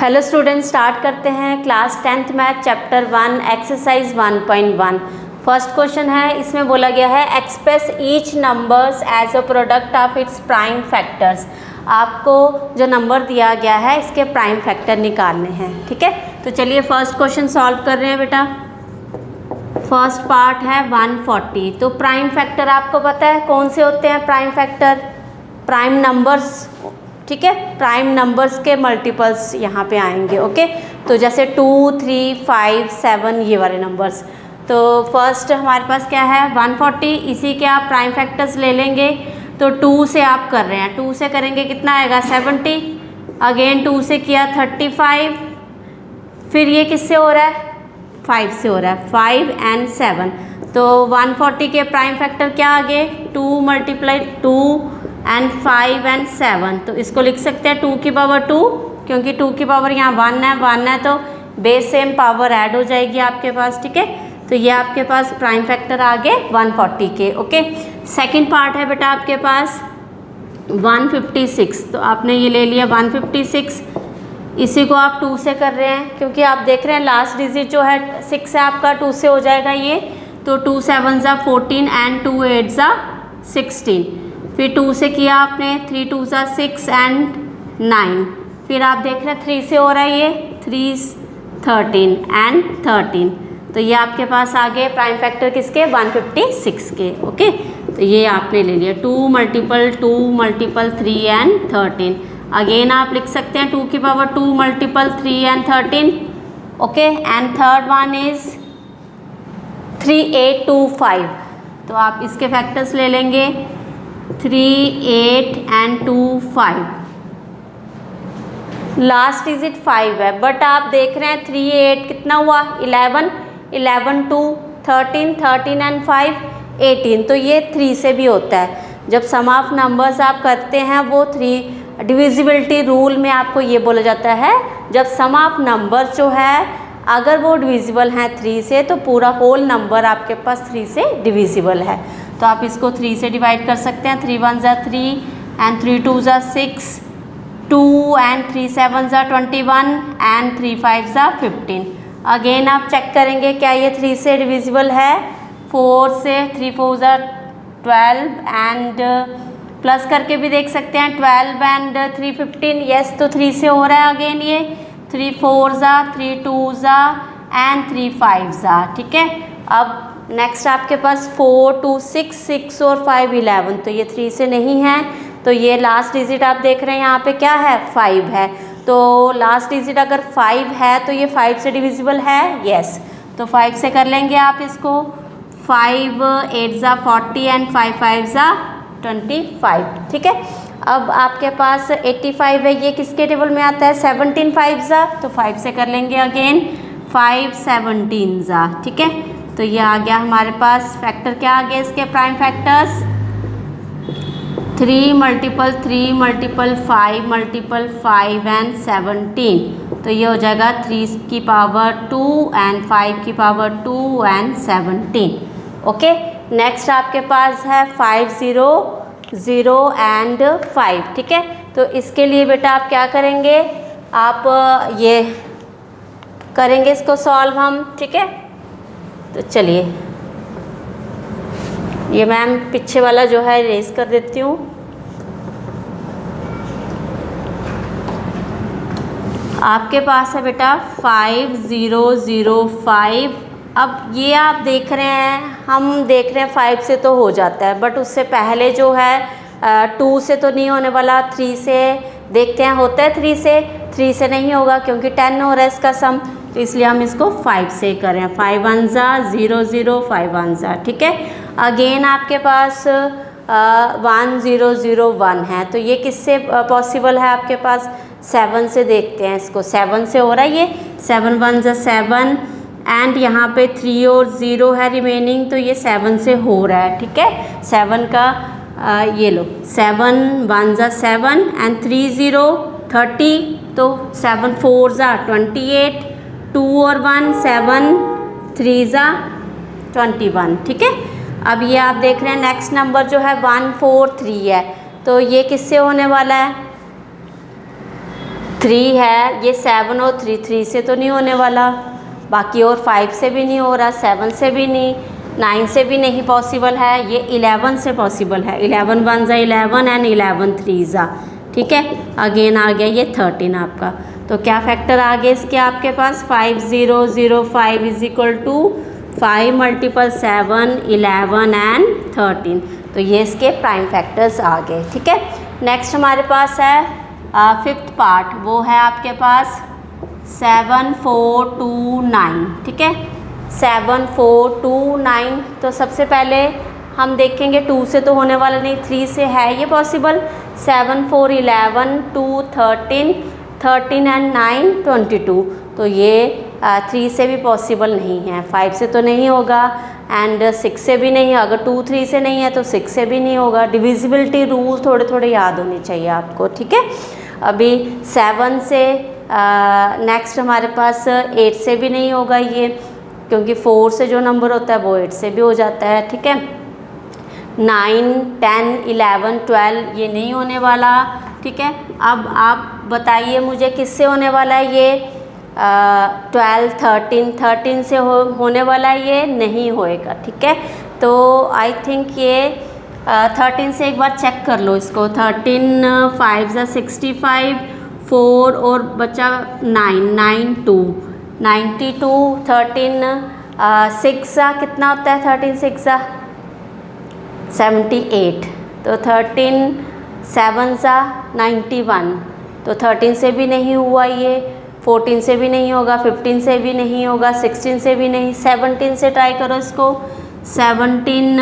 Hello student, start करते हैं class 10th math chapter 1 exercise 1.1। First question है, इसमें बोला गया है express each numbers as a product of its prime factors. आपको जो नंबर दिया गया है इसके प्राइम फैक्टर निकालने हैं। ठीक है, तो चलिए फर्स्ट क्वेश्चन सॉल्व कर रहे हैं बेटा। फर्स्ट पार्ट है 140। तो प्राइम फैक्टर आपको पता है कौन से होते हैं प्राइम फैक्टर? Prime numbers. ठीक है, प्राइम नंबर्स के मल्टीपल्स यहाँ पे आएंगे। ओके, तो जैसे 2, 3, 5, 7 ये वाले नंबर्स। तो फर्स्ट हमारे पास क्या है 140, इसी के आप प्राइम फैक्टर्स ले लेंगे। तो 2 से आप कर रहे हैं, 2 से करेंगे कितना आएगा 70, अगेन 2 से किया 35, फिर ये किससे हो रहा है 5 से हो रहा है, 5 and 7। तो 140 के प्राइम फैक्टर क्या आ गए 2 × 2 and 5 and 7। तो इसको लिख सकते हैं 2 की पावर 2, क्योंकि 2 की पावर यहाँ 1 है तो बेस सेम पावर ऐड हो जाएगी आपके पास। ठीक है, तो ये आपके पास प्राइम फैक्टर आ गए 140 के। ओके, सेकंड पार्ट है बेटा आपके पास 156। तो आपने ये ले लिया 156, इसी को आप 2 से कर रहे हैं, क्योंकि आप देख रहे हैं लास्ट डिजिट जो है 6 है आपका, 2 से हो जाएगा ये। तो 2 7 = 14 and 2 8 = 16। फिर 2 से किया आपने, 3 2 = 6 and 9। फिर आप देख रहे हैं 3 से हो रहा है ये 3 13 and 13। तो ये आपके पास आ गए प्राइम फैक्टर किसके 156 के। ओके, तो ये आपने ले लिया 2 × 2 × 3 and 13। अगेन आप लिख सकते हैं 2 की power 2 × 3 and 13। Okay, and third one is 3 8 2 5। तो आप इसके फैक्टर्स ले लेंगे 3 8 and 2 5। लास्ट डिजिट 5 है, बट आप देख रहे हैं 3 8 कितना हुआ 11 11 2 13 13 and 5 18। तो ये 3 से भी होता है। जब सम ऑफ नंबर्स आप करते हैं वो 3 डिविजिबिलिटी रूल में आपको ये बोला जाता है, जब सम ऑफ नंबर जो है अगर वो डिविजिबल हैं 3 से तो पूरा होल नंबर आपके पास 3 से डिविजिबल है। तो आप इसको 3 से डिवाइड कर सकते हैं। 3 1 = 3 and 3 2 = 6, 2 and 3 7 = 21 and 3 5 = 15। अगेन आप चेक करेंगे क्या ये 3 से डिविजिबल है। 4 से 3 4 = 12 एंड प्लस करके भी देख सकते हैं 12 and 3 15। यस, तो 3 से हो रहा है अगेन ये 3 4 = 3 2 and 3 5। ठीक है, अब नेक्स्ट आपके पास 4 2 6 6 और 5 11। तो ये 3 से नहीं है, तो ये लास्ट डिजिट आप देख रहे हैं यहाँ पे क्या है 5 है। तो लास्ट डिजिट अगर 5 है तो ये 5 से डिविजिबल है। यस, तो 5 से कर लेंगे आप इसको। 5 8 = 40 and 5 5 = 25। ठीक है, अब आपके पास 85 है, ये किसके टेबल में आता है 17 5 तो 5 से कर लेंगे अगेन 5 17। ठीक है, तो ये आ गया हमारे पास फैक्टर। क्या आ गया इसके प्राइम फैक्टर्स 3 × 3 × 5 × 5 and 17। तो ये हो जाएगा 3 की पावर 2 and 5 की पावर 2 and 17। ओके, नेक्स्ट आपके पास है 5 0 0 and 5। ठीक है, तो इसके लिए बेटा आप क्या करेंगे, आप ये करेंगे इसको सॉल्व हम। ठीक है, तो चलिए ये मैम पीछे वाला जो है इरेज कर देती हूँ। आपके पास है बेटा 5 0 0 5। अब ये आप देख रहे हैं, हम देख रहे हैं 5 से तो हो जाता है, बट उससे पहले जो है 2 से तो नहीं होने वाला, 3 से देखते हैं होता है 3 से नहीं होगा क्योंकि 10 हो रहा है इसका सम, तो इसलिए हम इसको 5 से करें। 5 1 = 0 0 5 1। ठीक है, अगेन आपके पास 1 0 0 1 है, तो ये किससे पॉसिबल है आपके पास 7 से देखते हैं इसको। 7 से हो रहा है ये 7 1 = 7 एंड यहाँ पे 3 और 0 है रिमेनिंग, तो ये 7 से हो रहा है। ठीक है, 7 का ये लो 7 1 = 7 and 3 0 30। तो 7 4 = 28, 2 और 1 7 3 = 21। ठीक है, अब ये आप देख रहे हैं नेक्स्ट नंबर जो है 1 4 3 है, तो ये किससे होने वाला है 3 है, ये 7 और 3 से तो नहीं होने वाला, बाकी और 5 से भी नहीं हो रहा, 7 से भी नहीं, 9 से भी नहीं पॉसिबल है, ये 11 से पॉसिबल है। 11 1 ज़ा 11 एंड 11 3 ज़ा, ठीक है। अगेन आ गया ये 13 आपका। तो क्या फैक्टर आ गए इसके आपके पास, 5005 is equal to 5 multiple 7 11 and 13। तो ये इसके प्राइम फैक्टर्स आ गए, ठीक है। नेक्स्ट हमारे पास है 5th पार्ट, वो है आपके पास 7 4 2 9, ठीक है। 7 4 2 9, तो सबसे पहले हम देखेंगे 2 से तो होने वाला नहीं, 3 से है ये पॉसिबल। 7 4 11 2 13 13 एंड 9 22, तो ये 3 से भी पॉसिबल नहीं है, 5 से तो नहीं होगा एंड 6 से भी नहीं। अगर 2 3 से नहीं है तो 6 से भी नहीं होगा। डिविजिबिलिटी रूल थोड़े थोड़े याद होने चाहिए आपको, ठीक है। अभी 7 से नेक्स्ट हमारे पास 8 से भी नहीं होगा ये, क्योंकि 4 से जो नंबर होता है वो 8 से भी हो जाता है, ठीक है। 9 10 11 12 ये नहीं होने वाला, ठीक है। अब आप बताइए मुझे किससे होने वाला है ये, 12 13 से होने वाला है, ये नहीं होएगा, ठीक है। तो आई थिंक ये 13 से एक बार चेक कर लो इसको। 13 5 ज़ा 65, 4 और बचा 9 9 2 92, 13 6 ज़ा कितना होता है, 13 6 ज़ा 78, तो 13 7 ज़ा 91, तो 13 से भी नहीं हुआ ये, 14 से भी नहीं होगा, 15 से भी नहीं होगा, 16 से भी नहीं, 17 से ट्राई करो इसको। 17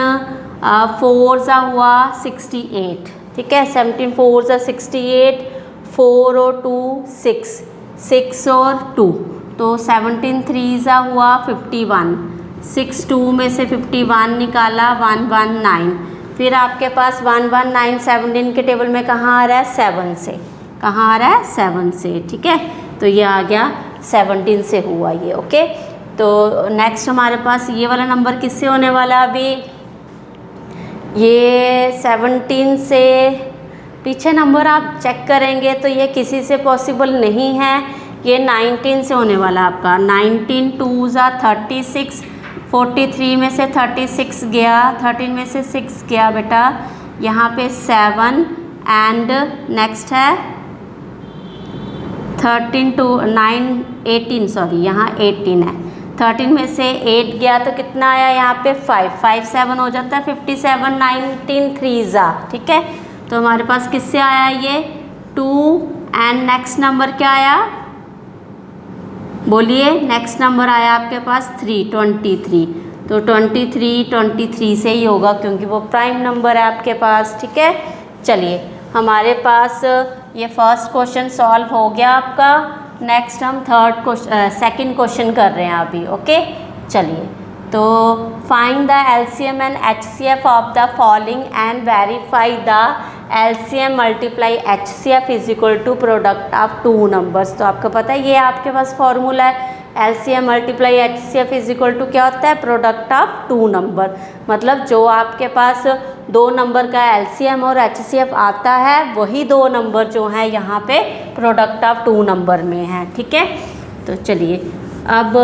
4 ज़ा हुआ 68, ठीक है। 17 4 ज़ा 68, 4 और 2 6 6 और 2, तो 17 3 ज़ा हुआ 51, 6 2 में से 51 निकाला 119, फिर आपके पास 119 17 के टेबल में कहाँ आ रहा है, 7 से, कहाँ आ रहा है, 7 से, ठीक है। तो ये आ गया 17 से हुआ ये, ओके। तो नेक्स्ट हमारे पास ये वाला नंबर किससे होने वाला है, अभी ये 17 से पीछे नंबर आप चेक करेंगे तो ये किसी से पॉसिबल नहीं है, ये 19 से होने वाला आपका। 19 2 ज़ा 36, 43 में से 36 गया, 13 में से 6 गया बेटा, यहाँ पे 7 एंड नेक्स्ट है 13 2 9 18, सॉरी यहाँ 18 है, 13 में से 8 गया तो कितना आया यहाँ पे 5 5 7 हो जाता है 57, 19 3 ज़ा, ठीक है। तो हमारे पास किससे आया ये 2 एंड नेक्स्ट नंबर क्या आया, बोलिए, नेक्स्ट नंबर आया आपके पास 3 23, तो 23 से ही होगा क्योंकि वो प्राइम नंबर है आपके पास, ठीक है। चलिए हमारे पास ये फर्स्ट क्वेश्चन सॉल्व हो गया आपका। नेक्स्ट हम सेकंड क्वेश्चन कर रहे हैं अभी, ओके। चलिए, तो find the LCM and HCF of the following and verify the LCM multiply HCF is equal to product of 2 numbers. तो आपको पता है ये आपके पास फॉर्मूला है, LCM multiply HCF is equal to क्या होता है, प्रोडक्ट ऑफ 2 नंबर। मतलब जो आपके पास 2 नंबर का एलसीएम और एचसीएफ आता है वही 2 नंबर जो हैं यहाँ पे प्रोडक्ट ऑफ 2 नंबर में है, ठीक है। तो चलिए अब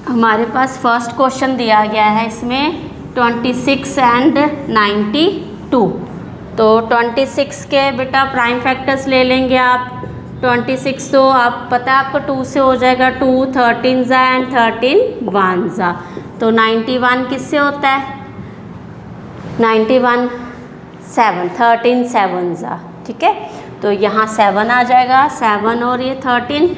हमारे पास फर्स्ट क्वेश्चन दिया गया है, इसमें 26 एंड 92। तो 26 के बेटा प्राइम फैक्टर्स ले लेंगे आप। 26 तो आप पता है आपको 2 से हो जाएगा, 2 13 ज़ा एंड 13 1 ज़ा। तो 91 किससे होता है, 91 7 13 7 ज़ा, ठीक है। तो यहाँ 7 आ जाएगा, 7 और ये 13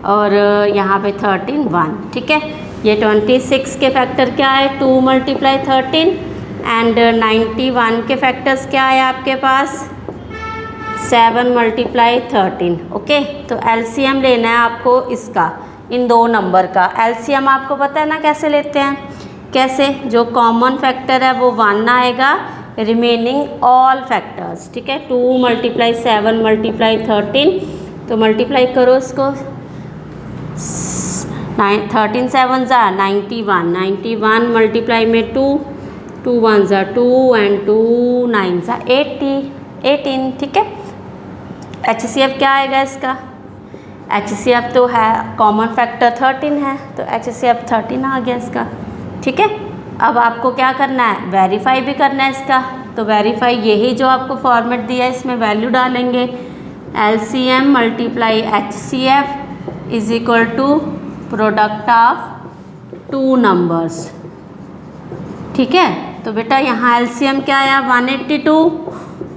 और यहाँ पे 13 1, ठीक है। ये 26 के फैक्टर क्या है, 2 मल्टीप्लाई 13 एंड 91 के फैक्टर्स क्या है आपके पास, 7 मल्टीप्लाई 13, ओके। तो एलसीएम लेना है आपको इसका, इन 2 नंबर का एलसीएम आपको पता है ना कैसे लेते हैं, कैसे, जो कॉमन फैक्टर है वो 1 आएगा, रिमेनिंग ऑल फैक्टर्स, ठीक है। 2 मल्टीप्लाई 7 मल्टीप्लाई 13, तो मल्टीप्लाई करो इसको, 13 7 ज़ा 91, 91 मल्टीप्लाई में 2 2 1 ज़ा 2 एंड 2 9 ज़ा 18, ठीक है। HCF क्या आएगा इसका? HCF तो है कॉमन फैक्टर 13 है, तो HCF 13 आ गया इसका। ठीक है, अब आपको क्या करना है? वेरीफाई भी करना है इसका। तो वेरीफाई यही जो आपको फॉर्मेट दिया है इसमें वैल्यू डालेंगे, LCM multiply HCF is equal to product of two numbers. ठीक है, तो बेटा यहाँ LCM क्या आया? 182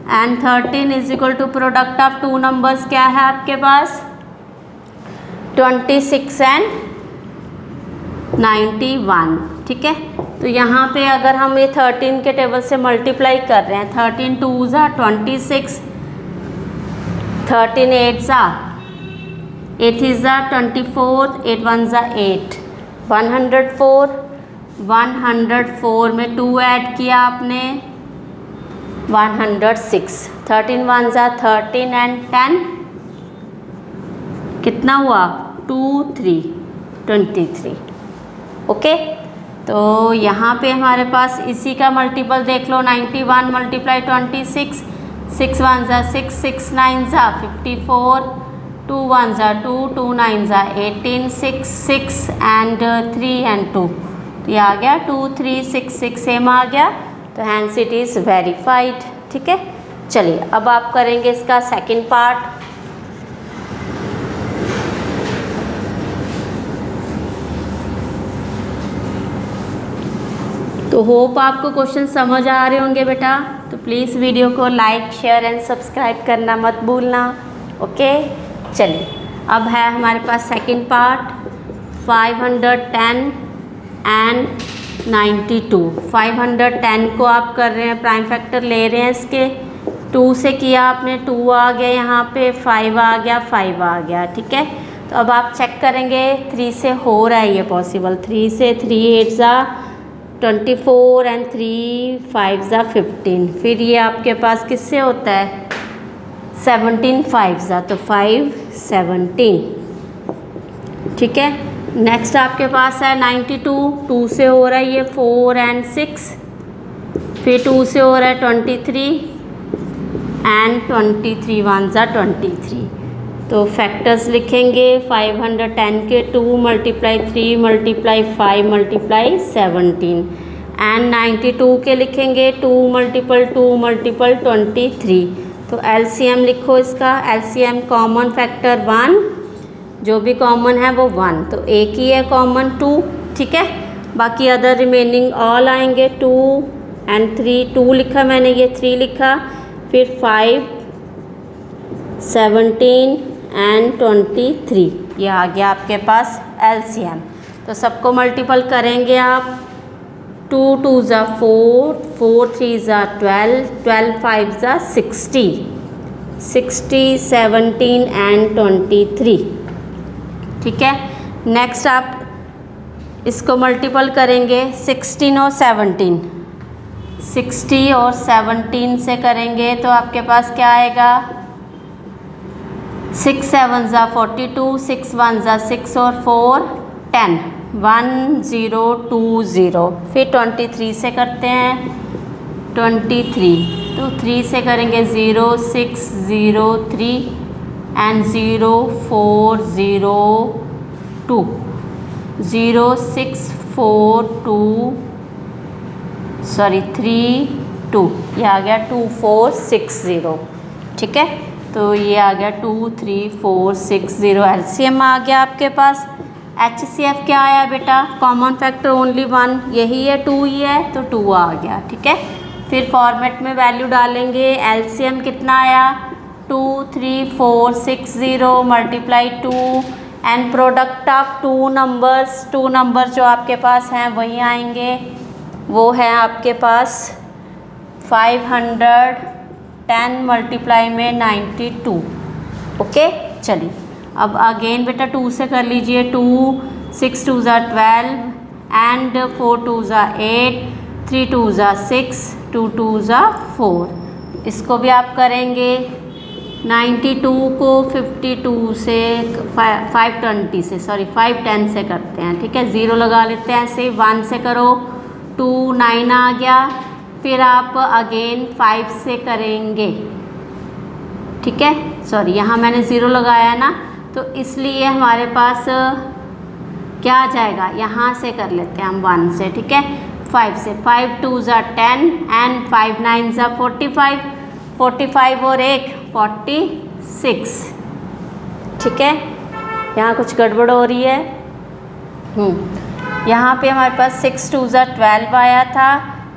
and 13 is equal to product of two numbers क्या है आपके पास? 26 एंड 91। ठीक है, तो यहाँ पे अगर हम ये 13 के टेबल से मल्टीप्लाई कर रहे हैं, 13 2 ज़ा 26, 13 8 ज़ा 8 ज़ा 24, 8 1 ज़ा 8, 104 में 2 ऐड किया आपने 106, 13 1 ज़ा 13 एंड 10 कितना हुआ? 2 3 23। ओके, तो यहाँ पे हमारे पास इसी का मल्टीपल देख लो, 91 मल्टीप्लाई 26, 6 1 ज़ा 6, 6 9 ज़ा 54, 2 1 ज़ा 2, 2 9 ज़ा 18, 6 6 एंड 3 एंड 2, तो ये आ गया 2 3 6 6 सेम आ गया, तो हैंस इट इज़ वेरीफाइड। ठीक है, चलिए अब आप करेंगे इसका सेकंड पार्ट। तो होप आपको क्वेश्चन समझ आ रहे होंगे बेटा, तो प्लीज़ वीडियो को लाइक शेयर एंड सब्सक्राइब करना मत भूलना। ओके, चलिए अब है हमारे पास सेकंड पार्ट, 510 एंड 92। 510 को आप कर रहे हैं, प्राइम फैक्टर ले रहे हैं इसके, 2 से किया आपने, 2 आ गया यहाँ पे, 5 आ गया, 5 आ गया। ठीक है, तो अब आप चेक करेंगे 3 से हो रहा है ये पॉसिबल, 3 से 3 8 ज़ा 24 एंड 3 5 ज़ा 15, फिर ये आपके पास किससे होता है? 17 5 ज़ा, तो 5 17। ठीक है, नेक्स्ट आपके पास है 92, 2 से हो रहा है ये 4 एंड 6, फिर 2 से हो रहा है 23 एंड 23 1 ज़ा 23, तो फैक्टर्स लिखेंगे 510 के 2 मल्टीप्लाई 3 मल्टीप्लाई 5 मल्टीप्लाई 17 एंड 92 के लिखेंगे 2 मल्टीपल 2 मल्टीपल 23। तो LCM लिखो इसका, LCM कॉमन फैक्टर 1, जो भी कॉमन है वो 1, तो एक ही है कॉमन 2। ठीक है, बाकी अदर रिमेनिंग ऑल आएंगे 2 एंड 3, 2 लिखा मैंने, ये 3 लिखा, फिर 5 17 एंड 23, ये आ गया आपके पास LCM। तो सबको मल्टीपल करेंगे आप, 2 2 ज़ा 4, 4 3 ज़ा 12, 12 5 ज़ा 60, 60 17 एंड 23। ठीक है, नेक्स्ट आप इसको मल्टीपल करेंगे 16 और 17, 60 और 17 से करेंगे तो आपके पास क्या आएगा? 6 7 ज़ा 42, 6 1 ज़ा 6 और 4 10, 1 0 2 0, फिर 23 से करते हैं 23, तो 3 से करेंगे 0 6 0 3 एंड 0 4 0 2, 0 6 4 2 3 2, ये आ गया 2 4 6 0। ठीक है, तो ये आ गया 2 3 4 6 0, LCM आ गया आपके पास। HCF क्या आया बेटा? कॉमन फैक्टर ओनली 1, यही है 2 ही है, तो 2 आ गया। ठीक है, फिर फॉर्मेट में वैल्यू डालेंगे, LCM कितना आया? 2 3 4 6 0 multiply 2 and product of two numbers जो आपके पास हैं वही आएंगे, वो है आपके पास 510 मल्टीप्लाई में 92। ओके, चलिए अब अगेन बेटा 2 से कर लीजिए, 2 6 2 ज़ा 12 एंड 4 2 ज़ा 8, 3 2 ज़ा 6, 2 2 ज़ा 4। इसको भी आप करेंगे 92 को 52 से 510 से करते हैं। ठीक है, 0 लगा लेते हैं ऐसे, 1 से करो 2 9 आ गया, फिर आप अगेन 5 से करेंगे। ठीक है, सॉरी यहाँ मैंने ज़ीरो लगाया है ना, तो इसलिए हमारे पास क्या आ जाएगा, यहाँ से कर लेते हैं हम 1 से, ठीक है, 5 से। 5 2 ज़ा 10 एंड 5 9 ज़ा 45, 45 और 1 46, ठीक है। यहाँ कुछ गड़बड़ हो रही है। यहाँ पे हमारे पास 6 2 ज़ा 12 आया था,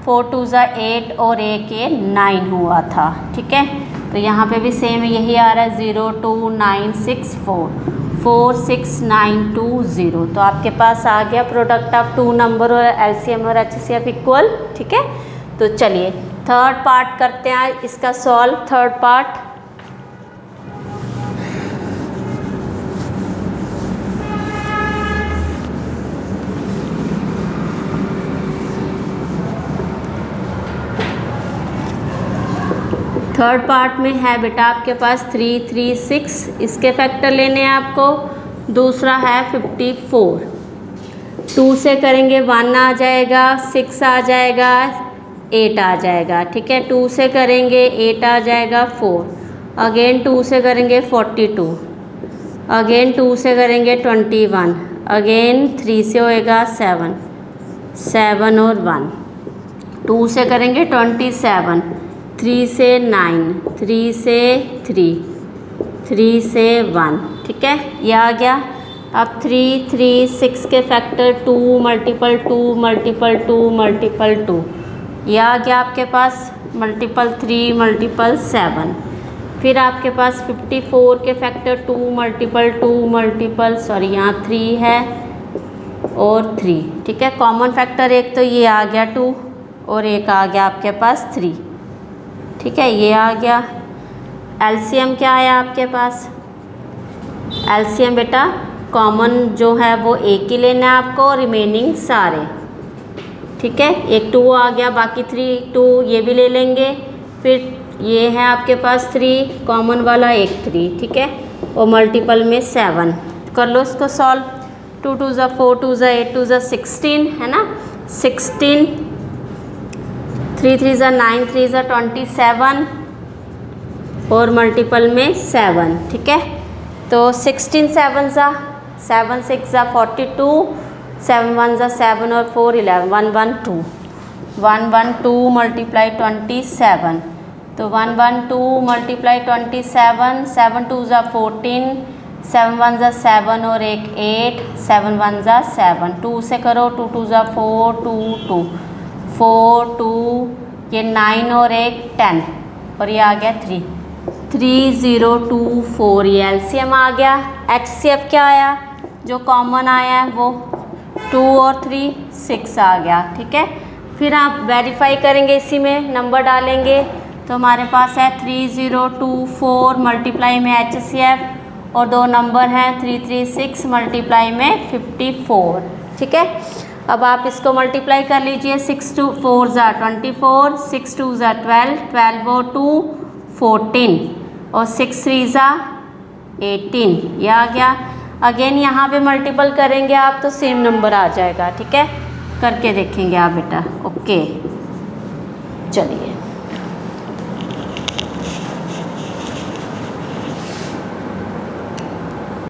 4 2 ज़ा 8 और 1 ये 9 हुआ था, ठीक है। तो यहाँ पे भी सेम यही आ रहा है 0 2 9 6 4 4 6 9 2 0। तो आपके पास आ गया प्रोडक्ट ऑफ टू नंबर और एलसीएम और एचसीएफ इक्वल, ठीक है। तो चलिए थर्ड पार्ट करते हैं इसका solve. Third part, third part में है बेटा आपके पास 3 3 6, इसके फैक्टर लेने हैं आपको। दूसरा है 54, 2 से करेंगे 1 आ जाएगा, 6 आ जाएगा, 8 आ जाएगा, ठीक है। 2 से करेंगे 8 आ जाएगा 4, अगेन 2 से करेंगे 42, अगेन 2 से करेंगे 21, अगेन 3 से होएगा 7 7 और 1, 2 से करेंगे 27, 3 से 9, 3 से 3, 3 से 1, ठीक है, ये आ गया। अब 3 3 6 के फैक्टर 2 मल्टीपल 2 मल्टीपल 2 मल्टीपल 2, ये आ गया आपके पास मल्टीपल 3 मल्टीपल 7। फिर आपके पास 54 के फैक्टर 2 मल्टीपल 2 मल्टीपल, सॉरी यहाँ 3 है और 3, ठीक है। कॉमन फैक्टर एक तो ये आ गया 2 और एक आ गया आपके पास 3, ठीक है, ये आ गया। एलसीएम क्या है आपके पास, एलसीएम बेटा कॉमन जो है वो एक ही लेना है आपको, रिमेनिंग सारे, ठीक है। एक 2 आ गया, बाकी 3 2 ये भी ले लेंगे। फिर ये है आपके पास 3 कॉमन वाला, एक 3, ठीक है, और मल्टीपल में 7। कर लो इसको सॉल्व। 2 2 ज़ा 4 2 ज़ा 8 2 ज़ा 16 है ना, 16, 3 3 ज़ा 9 3 ज़ा 27 और मल्टीपल में 7, ठीक है। तो 16 7 ज़ा 7 6 ज़ा 42, 7 1 ज़ा 7 और 4 11, 1 1 2, 1 1 2 मल्टीप्लाई 27, तो 1 1 2 मल्टीप्लाई 27, 7 2 ज़ा 14, 7 1 ज़ा 7 और एक 8, 7 1 ज़ा 7, 2 से करो 2 2 ज़ा 4 2 2 4 2, ये 9 और एक 10 और ये आ गया 3 3 0 2 4, ये एलसीएम आ गया। एचसीएफ क्या आया, जो कॉमन आया है वो 2 और 3 6 आ गया, ठीक है। फिर आप वेरीफाई करेंगे, इसी में नंबर डालेंगे, तो हमारे पास है 3 0 2 4 मल्टीप्लाई में एचसीएफ और 2 नंबर हैं 3 3 6 मल्टीप्लाई में 54, ठीक है। अब आप इसको मल्टीप्लाई कर लीजिए, 6 2 4 ज़ा 24, 6 2 ज़ा 12, 12 और 2 14 और 6 3 ज़ा 18, ये आ गया। अगेन यहाँ पे मल्टीपल करेंगे आप तो सेम नंबर आ जाएगा, ठीक है। करके देखेंगे आप बेटा, ओके, चलिए।